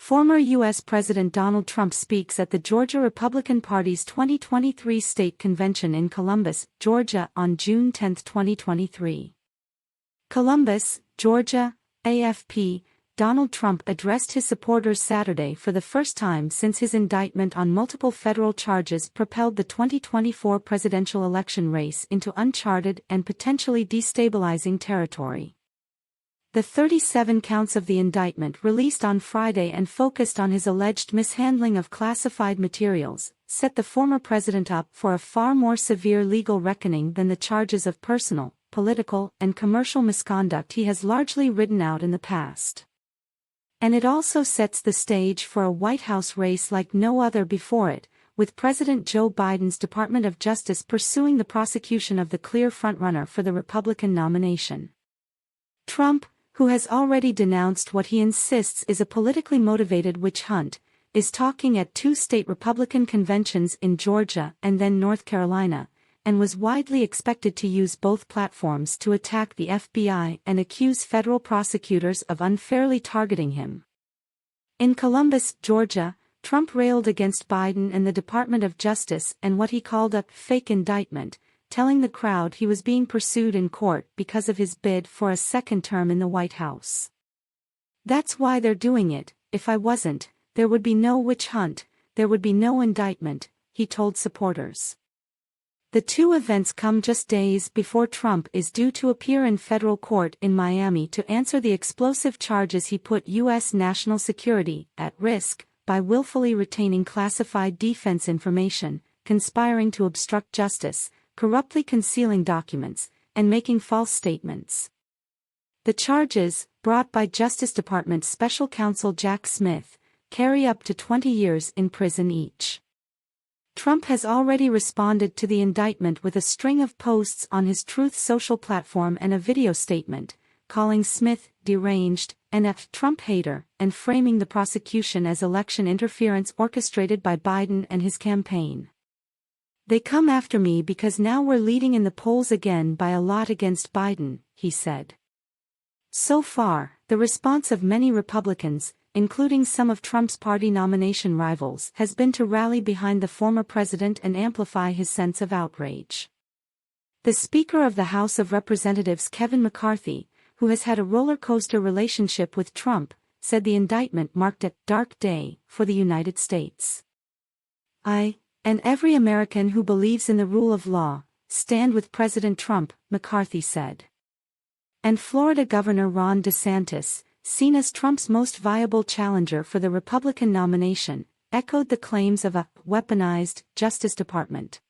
Former U.S. President Donald Trump speaks at the Georgia Republican Party's 2023 state convention in Columbus, Georgia on June 10, 2023. Columbus, Georgia, AFP. Donald Trump addressed his supporters Saturday for the first time since his indictment on multiple federal charges propelled the 2024 presidential election race into uncharted and potentially destabilizing territory. The 37 counts of the indictment released on Friday and focused on his alleged mishandling of classified materials, set the former president up for a far more severe legal reckoning than the charges of personal, political, and commercial misconduct he has largely ridden out in the past. And it also sets the stage for a White House race like no other before it, with President Joe Biden's Department of Justice pursuing the prosecution of the clear frontrunner for the Republican nomination. Trump, who has already denounced what he insists is a politically motivated witch hunt, is talking at two state Republican conventions in Georgia and then North Carolina, and was widely expected to use both platforms to attack the FBI and accuse federal prosecutors of unfairly targeting him. In Columbus, Georgia, Trump railed against Biden and the Department of Justice and what he called a fake indictment, telling the crowd he was being pursued in court because of his bid for a second term in the White House. "That's why they're doing it. If I wasn't, there would be no witch hunt, there would be no indictment," he told supporters. The two events come just days before Trump is due to appear in federal court in Miami to answer the explosive charges he put U.S. national security at risk by willfully retaining classified defense information, conspiring to obstruct justice, corruptly concealing documents, and making false statements. The charges, brought by Justice Department Special Counsel Jack Smith, carry up to 20 years in prison each. Trump has already responded to the indictment with a string of posts on his Truth Social platform and a video statement, calling Smith deranged, and a Trump hater, and framing the prosecution as election interference orchestrated by Biden and his campaign. "They come after me because now we're leading in the polls again by a lot against Biden," he said. So far, the response of many Republicans, including some of Trump's party nomination rivals, has been to rally behind the former president and amplify his sense of outrage. The Speaker of the House of Representatives Kevin McCarthy, who has had a roller coaster relationship with Trump, said the indictment marked a dark day for the United States. "I, and every American who believes in the rule of law, stand with President Trump," McCarthy said. And Florida Governor Ron DeSantis, seen as Trump's most viable challenger for the Republican nomination, echoed the claims of a weaponized Justice Department.